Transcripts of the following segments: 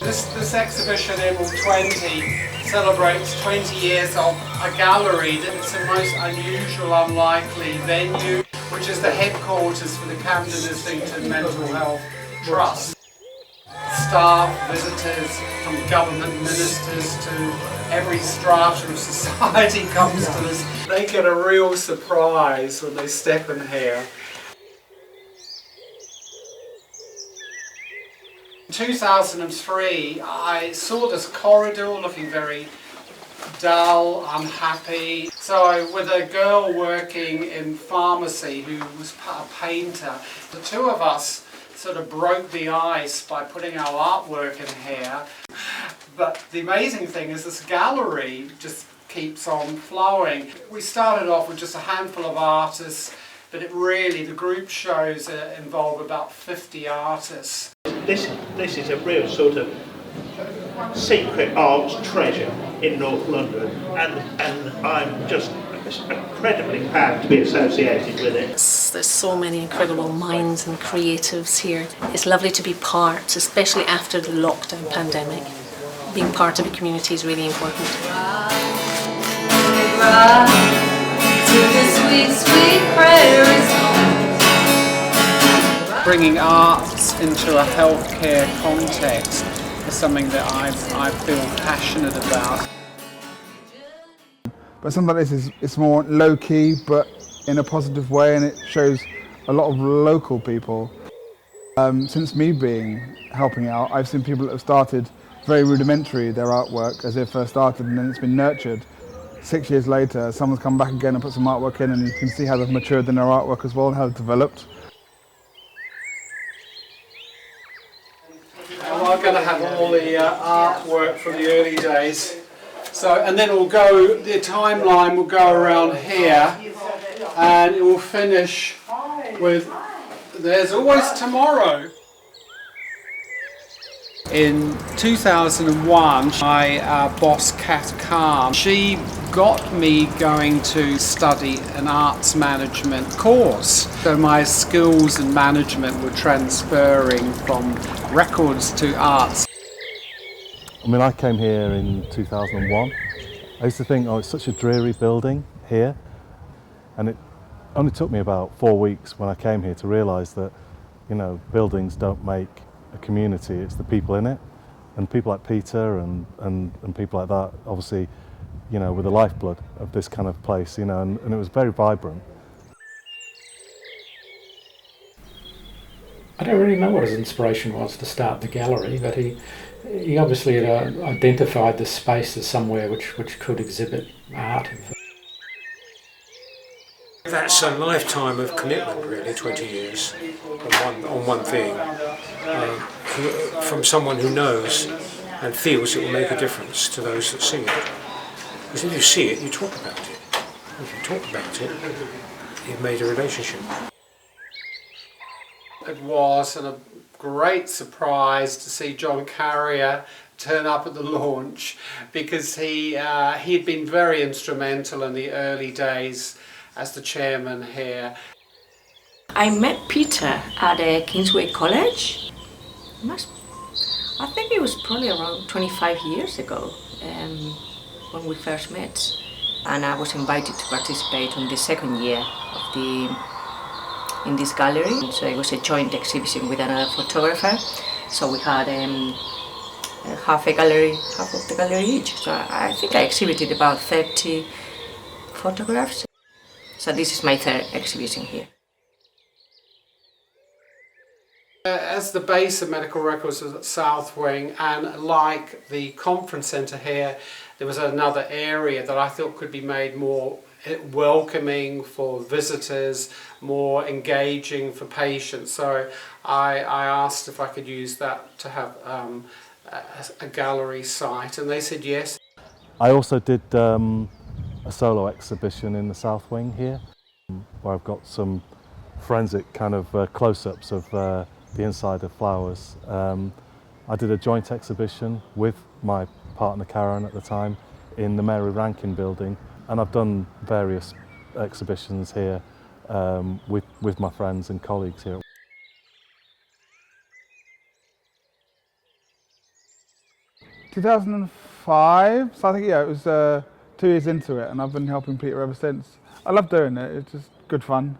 This exhibition, Emerald 20, celebrates 20 years of a gallery that's the most unusual, unlikely venue, which is the headquarters for the Camden Islington Mental Health Trust. Staff, visitors, from government ministers to every strata of society comes to this. They get a real surprise when they step in here. In 2003, I saw this corridor looking very dull, unhappy. So with a girl working in pharmacy who was a painter, the two of us sort of broke the ice by putting our artwork in here. But the amazing thing is this gallery just keeps on flowing. We started off with just a handful of artists, but the group shows involve about 50 artists. This is a real sort of secret arts treasure in North London, and I'm just incredibly proud to be associated with it. There's so many incredible minds and creatives here. It's lovely to be part, especially after the lockdown pandemic. Being part of a community is really important. Bringing arts into a healthcare context is something that I feel passionate about. But something like this it's more low-key, but in a positive way, and it shows a lot of local people. Since me helping out, I've seen people that have started very rudimentary, their artwork, as they first started, and then it's been nurtured. 6 years later, someone's come back again and put some artwork in, and you can see how they've matured in their artwork as well, and how they've developed. And we're going to have all the artwork from the early days. So, and then the timeline will go around here, and it will finish with There's Always Tomorrow. In 2001, my boss, Kat Khan, she got me going to study an arts management course. So my skills in management were transferring from records to arts. I mean, I came here in 2001. I used to think, oh, it's such a dreary building here. And it only took me about 4 weeks when I came here to realise that, you know, buildings don't make a community, it's the people in it. And people like Peter and people like that, obviously, you know, were the lifeblood of this kind of place, you know, and it was very vibrant. I don't really know what his inspiration was to start the gallery, but he obviously had identified this space as somewhere which could exhibit art. That's a lifetime of commitment, really, 20 years on one thing, from someone who knows and feels it will make a difference to those that see it. Because if you see it, you talk about it. If you talk about it, you've made a relationship. It was a great surprise to see John Carrier turn up at the launch, because he had been very instrumental in the early days as the chairman here. I met Peter at Kingsway College. I think it was probably around 25 years ago when we first met. And I was invited to participate on the second year of in this gallery. So it was a joint exhibition with another photographer. So we had half of the gallery each. So I think I exhibited about 30 photographs. So this is my third exhibition here. As the base of medical records was at South Wing, and like the conference centre here, there was another area that I thought could be made more welcoming for visitors, more engaging for patients. So I asked if I could use that to have a gallery site, and they said yes. I also did a solo exhibition in the South Wing here, where I've got some forensic kind of close-ups of the inside of flowers. I did a joint exhibition with my partner Karen at the time in the Mary Rankin building, and I've done various exhibitions here with my friends and colleagues here. 2005, so I think, yeah, it was 2 years into it, and I've been helping Peter ever since. I love doing it, it's just good fun.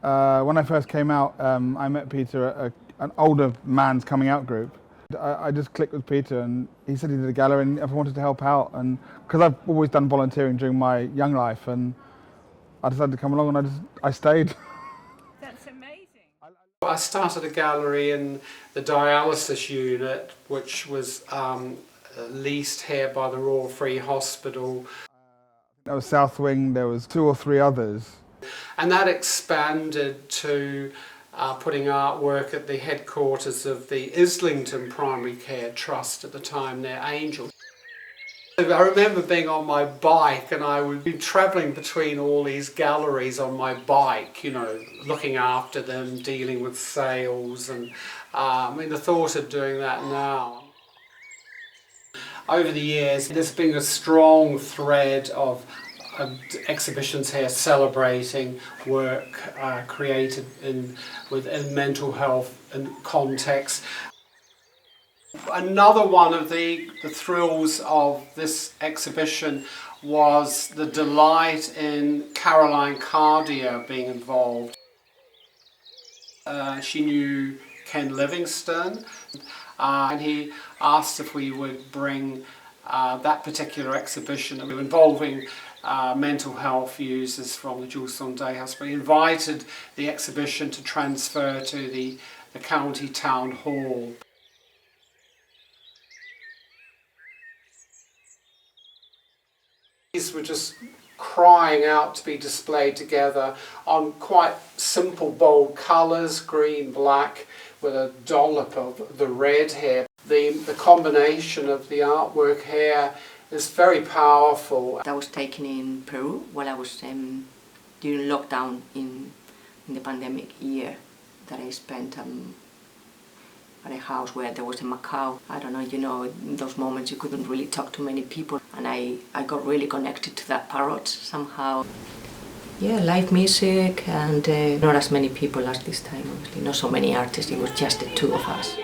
When I first came out, I met Peter at an older man's coming out group. I just clicked with Peter, and he said he did a gallery and I wanted to help out, and because I've always done volunteering during my young life, and I decided to come along, and I stayed. That's amazing. I started a gallery in the dialysis unit, which was leased here by the Royal Free Hospital. There was South Wing, there was 2 or 3 others. And that expanded to putting artwork at the headquarters of the Islington Primary Care Trust at the time, near Angel. I remember being on my bike, and I would be travelling between all these galleries on my bike, you know, looking after them, dealing with sales, and I mean, the thought of doing that now. Over the years, there's been a strong thread of exhibitions here celebrating work created within mental health and context. Another one of the thrills of this exhibition was the delight in Caroline Cardier being involved. She knew Ken Livingstone, and he asked if we would bring that particular exhibition involving mental health users from the Jules Sondet Hospital. He invited the exhibition to transfer to the county town hall. These were just crying out to be displayed together on quite simple, bold colours, green, black, with a dollop of the red here. The combination of the artwork here is very powerful. That was taken in Peru while I was during lockdown in the pandemic year that I spent at a house where there was a macaw. I don't know, you know, in those moments you couldn't really talk to many people, and I got really connected to that parrot somehow. Yeah, live music, and not as many people as this time, obviously. Not so many artists, it was just the 2 of us.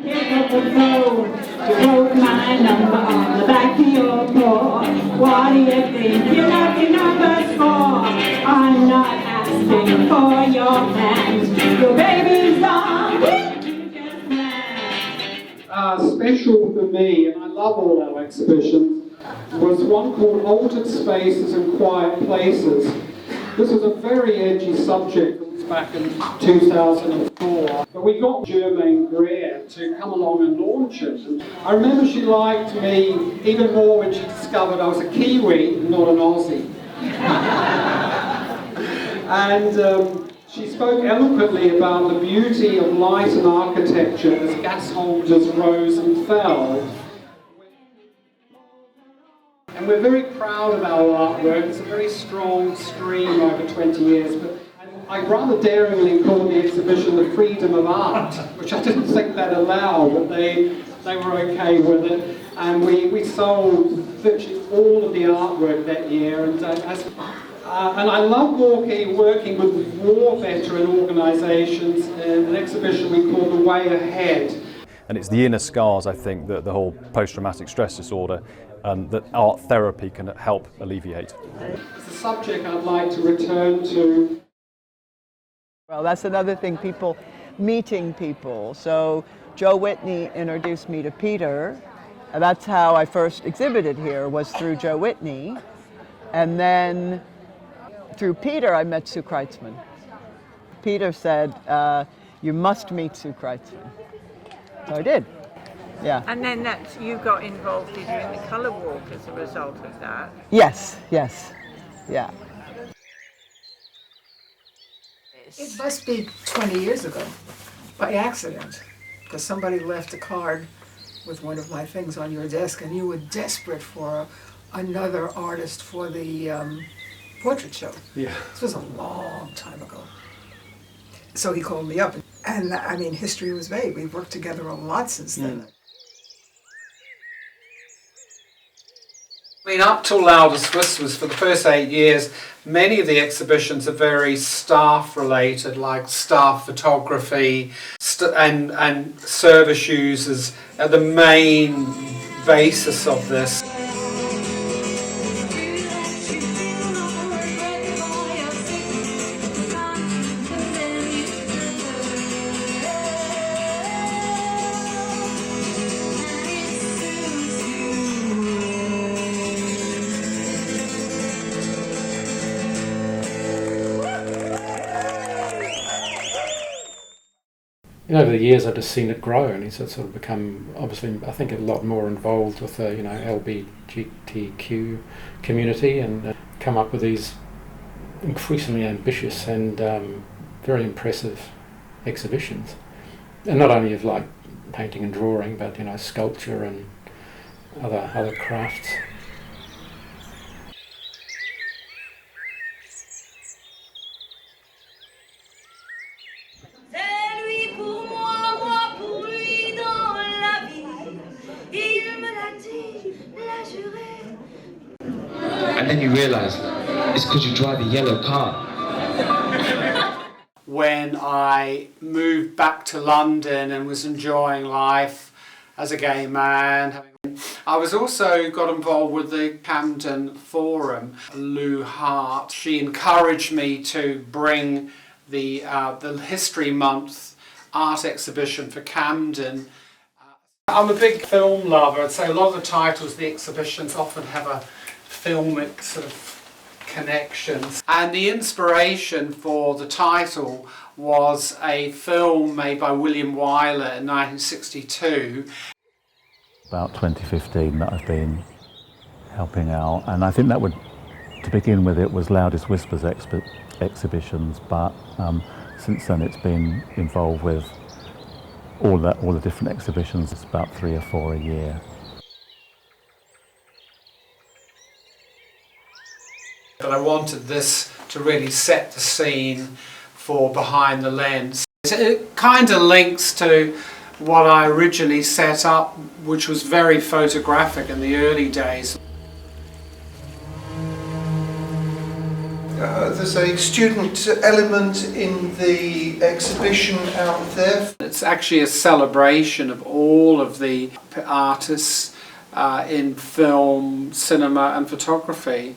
Pick up the phone, you wrote my number on the back of your door. What do you think you left your numbers for? I'm not asking for your hand. Your baby's gone. Special for me, and I love all our exhibitions, was one called Altered Spaces and Quiet Places. This was a very edgy subject back in 2004, but we got Germaine Greer to come along and launch it. And I remember she liked me even more when she discovered I was a Kiwi, not an Aussie. And she spoke eloquently about the beauty of light and architecture as gas holders rose and fell. And we're very proud of our artwork. It's a very strong stream over 20 years. But I rather daringly called the exhibition The Freedom of Art, which I didn't think they'd allow, but they were okay with it. And we sold virtually all of the artwork that year. And I love working with war veteran organisations in an exhibition we call The Way Ahead. And it's the inner scars, I think, that the whole post-traumatic stress disorder that art therapy can help alleviate. It's a subject I'd like to return to. Well, that's another thing, meeting people. So Joe Whitney introduced me to Peter, and that's how I first exhibited here, was through Joe Whitney. And then through Peter, I met Sue Kreitzman. Peter said, you must meet Sue Kreitzman. So I did, yeah. And then you got involved in doing the colour walk as a result of that? Yes, yeah. It must be 20 years ago, by accident, because somebody left a card with one of my things on your desk, and you were desperate for another artist for the portrait show. Yeah. This was a long time ago. So he called me up, and I mean, history was made. We've worked together a lot since then. I mean, up till Loudest Whispers, for the first 8 years, many of the exhibitions are very staff related, like staff photography and service users are the main basis of this. Over the years, I've just seen it grow, and he's sort of become, obviously, I think, a lot more involved with the LGBTQ community, and come up with these increasingly ambitious and very impressive exhibitions, and not only of like painting and drawing, but sculpture and other crafts. And then you realise it's because you drive a yellow car. When I moved back to London and was enjoying life as a gay man, I was also got involved with the Camden Forum. Lou Hart, she encouraged me to bring the History Month art exhibition for Camden. I'm a big film lover, so a lot of the titles of the exhibitions often have a filmic sort of connections. And the inspiration for the title was a film made by William Wyler in 1962. About 2015 that I've been helping out, and I think that would, to begin with, it was Loudest Whispers exhibitions, but since then it's been involved with all the different exhibitions. It's about 3 or 4 a year. But I wanted this to really set the scene for Behind the Lens. It kind of links to what I originally set up, which was very photographic in the early days. There's a student element in the exhibition out there. It's actually a celebration of all of the artists in film, cinema and photography.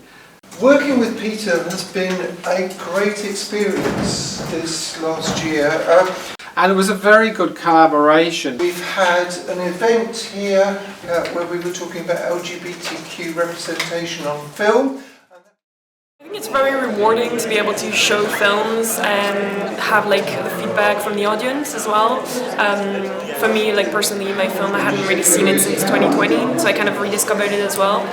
Working with Peter has been a great experience this last year. And it was a very good collaboration. We've had an event here where we were talking about LGBTQ representation on film. I think it's very rewarding to be able to show films and have like the feedback from the audience as well. For me, like personally, my film, I hadn't really seen it since 2020, so I kind of rediscovered it as well.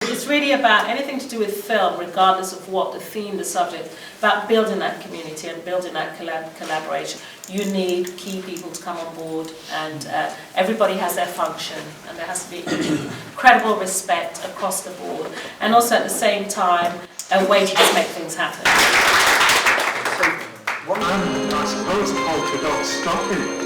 It's really about anything to do with film, regardless of what the theme, the subject, about building that community and building that collaboration. You need key people to come on board, and everybody has their function, and there has to be incredible respect across the board, and also at the same time a way to just make things happen. I suppose polka dot stockings.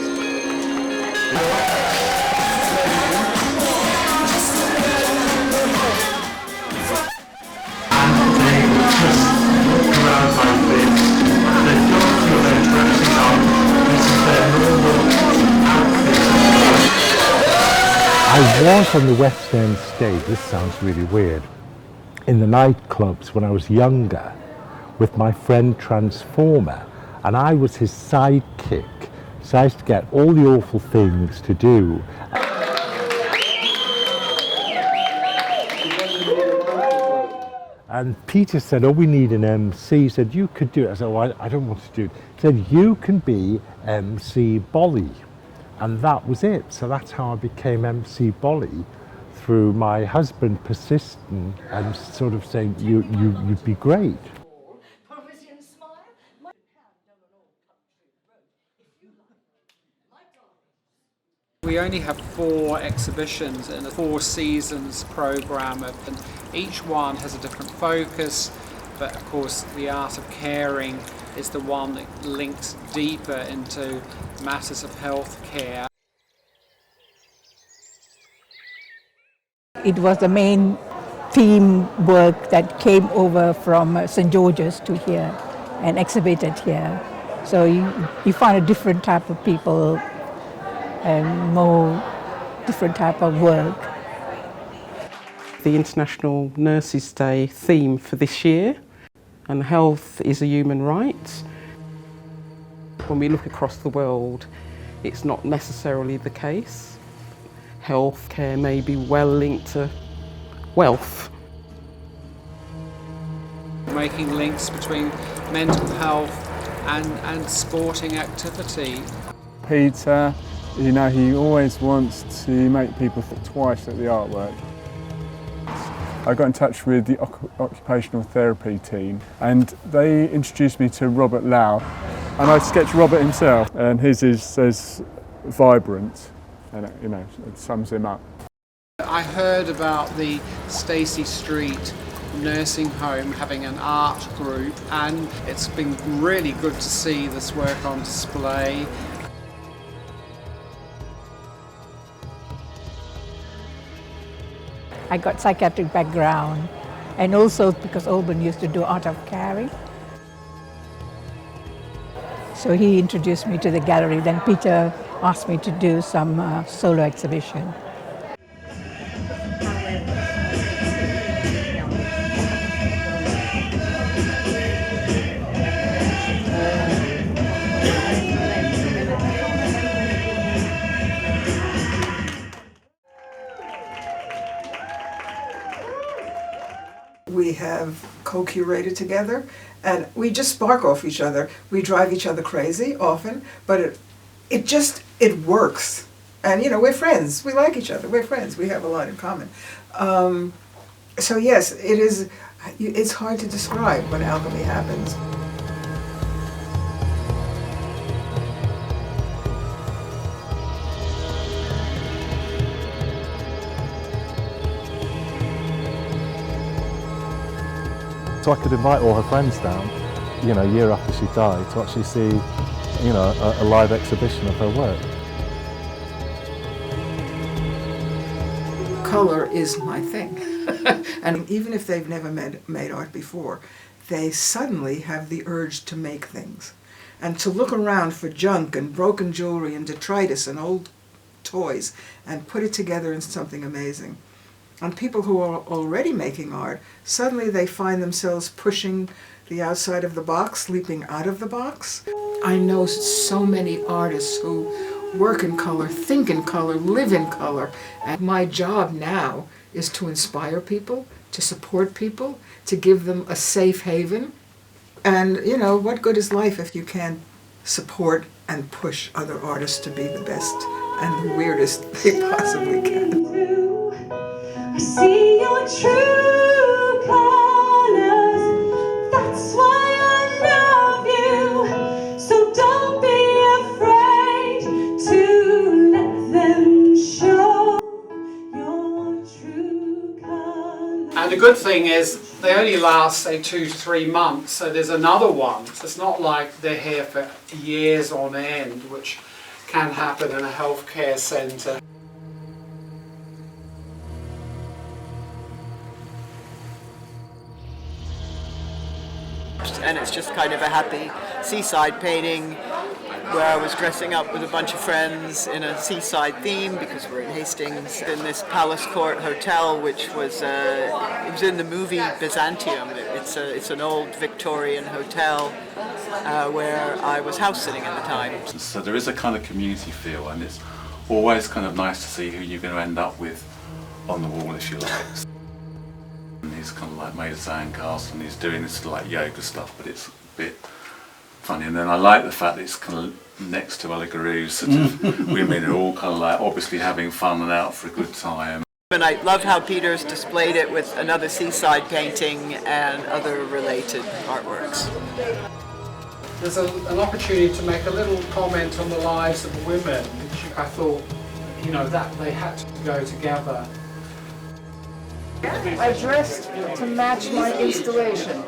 I was on the West End stage, this sounds really weird, in the nightclubs when I was younger with my friend Transformer, and I was his sidekick, so I used to get all the awful things to do. And Peter said, oh, we need an MC. He said, you could do it. I said, oh, I don't want to do it. He said, you can be MC Bolly. And that was it. So that's how I became MC Bolly, through my husband persisting and sort of saying, you'd be great. We only have 4 exhibitions in a 4 seasons programme, and each one has a different focus, but of course the art of caring is the one that links deeper into matters of health care. It was the main theme work that came over from St George's to here and exhibited here. So you find a different type of people and more different type of work. The International Nurses' Day theme for this year, and health is a human right. When we look across the world, it's not necessarily the case. Healthcare may be well linked to wealth. Making links between mental health and sporting activity. Peter, you know, he always wants to make people think twice at the artwork. I got in touch with the occupational therapy team and they introduced me to Robert Low, and I sketched Robert himself, and his is as vibrant, and it sums him up. I heard about the Stacey Street nursing home having an art group, and it's been really good to see this work on display. I got psychiatric background, and also because Alban used to do art of caring. So he introduced me to the gallery. Then Peter asked me to do some solo exhibition. We have co-curated together, and we just spark off each other. We drive each other crazy often, but it works. And we're friends. We like each other. We're friends. We have a lot in common. So yes, it's hard to describe when alchemy happens. So I could invite all her friends down, a year after she died, to actually see, a live exhibition of her work. Color is my thing. And even if they've never made art before, they suddenly have the urge to make things. And to look around for junk and broken jewelry and detritus and old toys and put it together in something amazing. And people who are already making art, suddenly they find themselves pushing the outside of the box, leaping out of the box. I know so many artists who work in color, think in color, live in color. And my job now is to inspire people, to support people, to give them a safe haven. And, what good is life if you can't support and push other artists to be the best and the weirdest they possibly can? See your true colors, that's why I love you. So don't be afraid to let them show your true colors. And the good thing is they only last, say, 2 to 3 months, so there's another one. So it's not like they're here for years on end, which can happen in a healthcare centre. And it's just kind of a happy seaside painting where I was dressing up with a bunch of friends in a seaside theme because we're in Hastings, in this Palace Court Hotel, which was it was in the movie Byzantium. It's an old Victorian hotel where I was house sitting at the time. So there is a kind of community feel, and it's always kind of nice to see who you're going to end up with on the wall, if you like. And he's kind of like made a sandcastle and he's doing this sort of like yoga stuff, but it's a bit funny. And then I like the fact that it's kind of next to Allegories, sort of women are all kind of like obviously having fun and out for a good time. And I love how Peter's displayed it with another seaside painting and other related artworks. There's an opportunity to make a little comment on the lives of the women, which I thought, that they had to go together. I dressed to match my installation.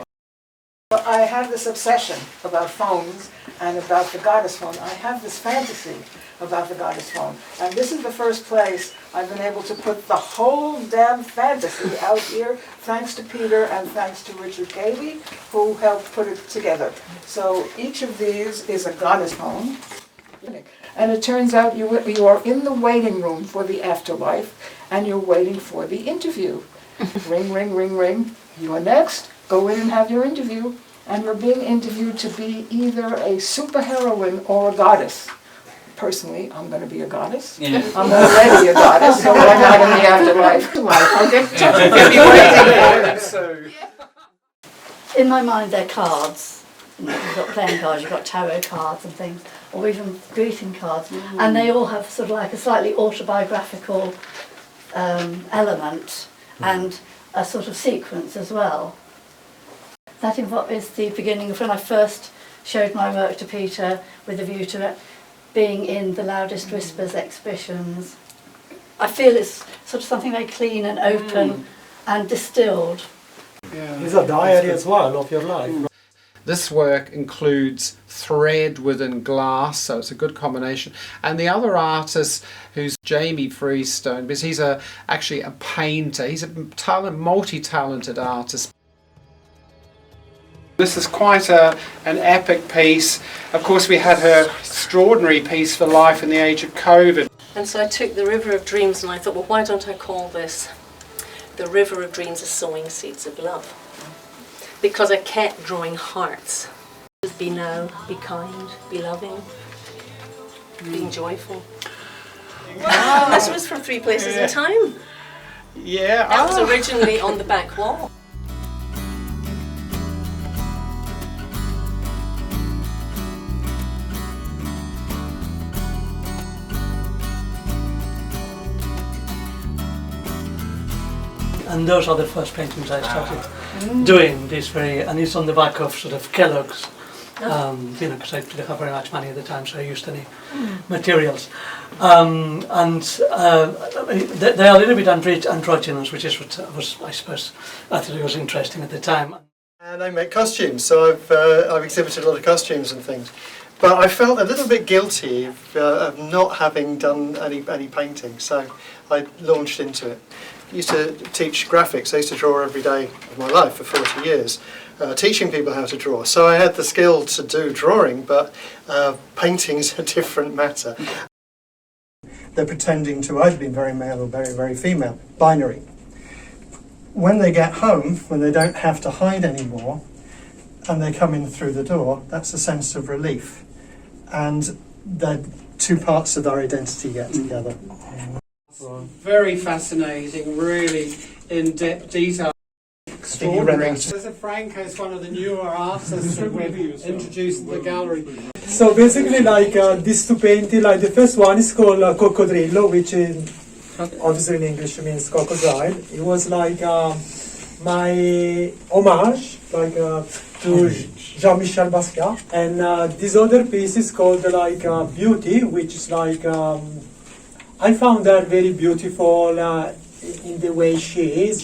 But I have this obsession about phones and about the goddess phone. I have this fantasy about the goddess phone. And this is the first place I've been able to put the whole damn fantasy out here, thanks to Peter and thanks to Richard Gaby, who helped put it together. So each of these is a goddess phone. And it turns out you are in the waiting room for the afterlife, and you're waiting for the interview. Ring, ring, ring, ring. You are next. Go in and have your interview. And you're being interviewed to be either a superheroine or a goddess. Personally, I'm going to be a goddess. Yeah. I'm already a goddess, so why not in the afterlife? I'll get waiting for it. In my mind, they're cards. You've got playing cards, you've got tarot cards and things, or even greeting cards, and they all have sort of like a slightly autobiographical element and a sort of sequence as well. That is the beginning of when I first showed my work to Peter with a view to it being in the Loudest Whispers exhibitions. I feel it's sort of something very clean and open and distilled. Yeah. It's a diary as well of your life. This work includes thread within glass, so it's a good combination. And the other artist, who's Jamie Freestone, because he's actually a painter. He's a multi-talented artist. This is quite an epic piece. Of course, we had her extraordinary piece for Life in the Age of COVID. And so I took the River of Dreams and I thought, well, why don't I call this The River of Dreams is Sowing Seeds of Love? Because I kept drawing hearts. Be now, be kind, be loving, being joyful. Wow, this was from 3 Places in Time. Yeah. That was originally on the back wall. And those are the first paintings I started doing this and it's on the back of sort of Kellogg's, you know, because I didn't have very much money at the time, so I used any materials. They are a little bit androgynous, which is what I suppose, I thought it was interesting at the time. And I make costumes, so I've exhibited a lot of costumes and things. But I felt a little bit guilty of not having done any painting, so I launched into it. I used to teach graphics. I used to draw every day of my life for 40 years, teaching people how to draw. So I had the skill to do drawing, but painting is a different matter. They're pretending to either be very male or very, very female, binary. When they get home, when they don't have to hide anymore, and they come in through the door, that's a sense of relief. And the two parts of our identity get together. Very fascinating, really in-depth detail. Extraordinary. Professor Franco is one of the newer artists that we've introduced in the gallery. So basically, like these two paintings, like the first one is called Coccodrillo, which is obviously in English means crocodile. It was like my homage, like to Jean-Michel Basquiat. And this other piece is called like Beauty, which is like I found her very beautiful in the way she is.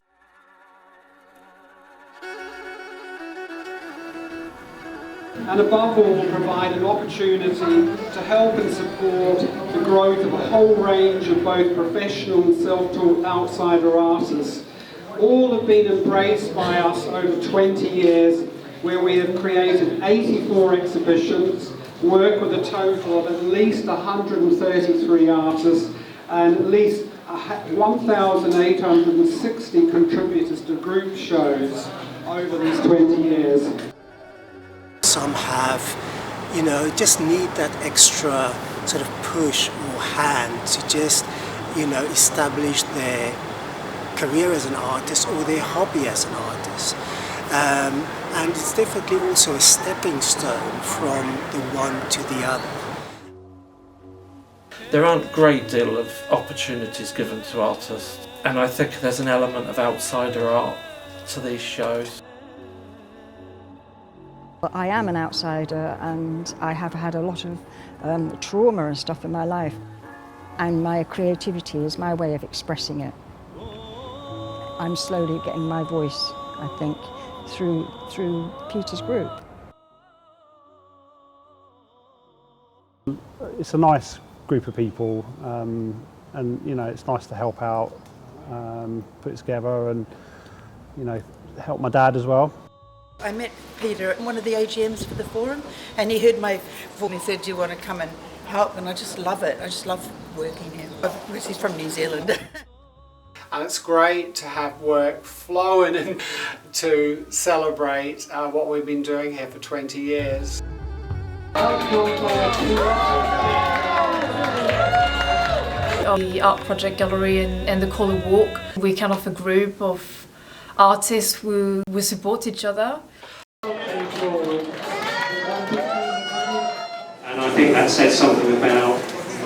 And above all, provide an opportunity to help and support the growth of a whole range of both professional and self-taught outsider artists. All have been embraced by us over 20 years, where we have created 84 exhibitions, work with a total of at least 133 artists, and at least 1,860 contributors to group shows over these 20 years. Some have, you know, just need that extra sort of push or hand to just, you know, establish their career as an artist or their hobby as an artist. And it's definitely also a stepping stone from the one to the other. There aren't a great deal of opportunities given to artists, and I think there's an element of outsider art to these shows. I am an outsider and I have had a lot of trauma and stuff in my life, and my creativity is my way of expressing it. I'm slowly getting my voice, I think, through Peter's group. It's a nice group of people, and you know, it's nice to help out, put it together, and you know, help my dad as well. I met Peter at one of the AGMs for the forum, and he heard my voice and he said, "Do you want to come and help?" And I just love it. I just love working here. He's from New Zealand. And it's great to have work flowing in to celebrate what we've been doing here for 20 years. On the art project gallery and the Colour Walk, we're kind of a group of artists who support each other. And I think that says something about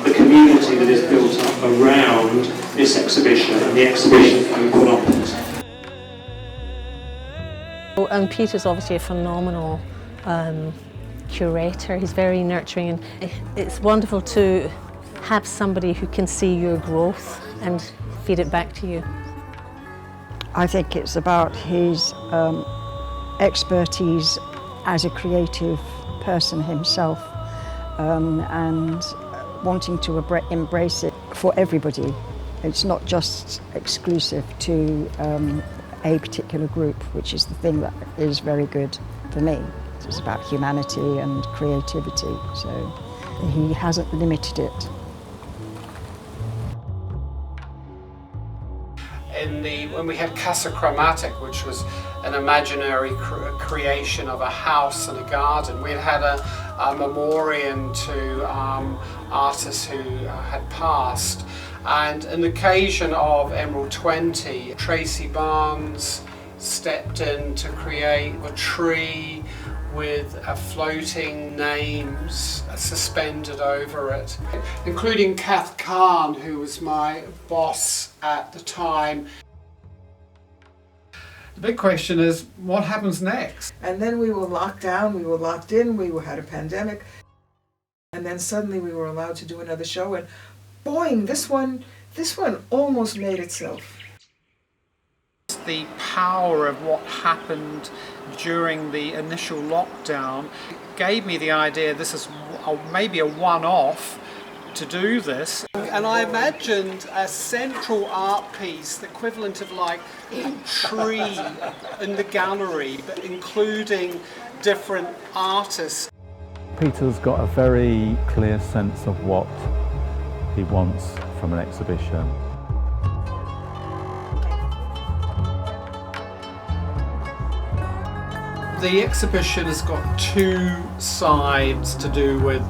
the community that is built up around this exhibition and the exhibition that we put on. And Peter's obviously a phenomenal curator. He's very nurturing, and it's wonderful to have somebody who can see your growth and feed it back to you. I think it's about his expertise as a creative person himself, and wanting to embrace it for everybody. It's not just exclusive to a particular group, which is the thing that is very good for me. It's about humanity and creativity, so he hasn't limited it. When we had Casa Chromatic, which was an imaginary creation of a house and a garden, we had a memoriam to artists who had passed. And on the occasion of Emerald 20, Tracy Barnes stepped in to create a tree with floating names suspended over it, including Kath Khan, who was my boss at the time. The big question is, what happens next? And then we were locked down, we were locked in, we had a pandemic, and then suddenly we were allowed to do another show, and boing, this one almost made itself. The power of what happened during the initial lockdown gave me the idea this is maybe a one-off to do this. And I imagined a central art piece, the equivalent of like a tree in the gallery, but including different artists. Peter's got a very clear sense of what he wants from an exhibition. The exhibition has got two sides to do with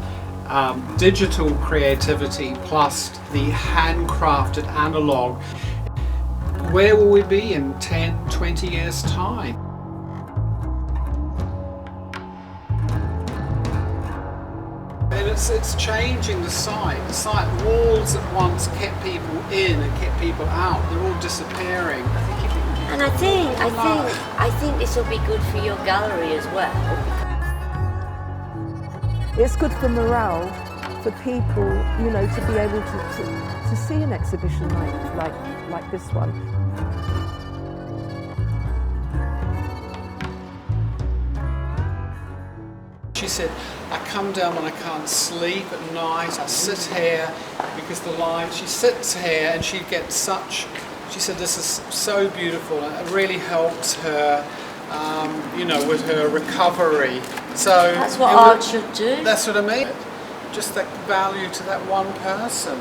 digital creativity plus the handcrafted analogue. Where will we be in 10, 20 years' time? And it's changing the site. The site walls that once kept people in and kept people out, they're all disappearing. And I think this will be good for your gallery as well. It's good for morale, for people, you know, to be able to see an exhibition like this one. She said, I come down when I can't sleep at night, I sit here because the light, she sits here and she gets such, she said this is so beautiful and it really helps her, you know, with her recovery. So that's what art should do. That's what I mean. Just that value to that one person.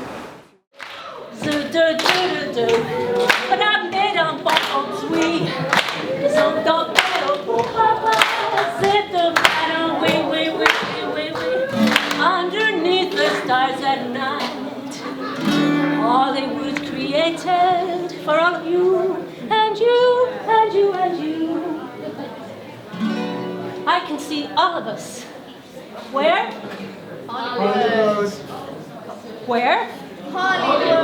Underneath the stars at night, Hollywood created for all of you, and you, and you, and you. I can see all of us. Where? Hollywood. Where? Hollywood.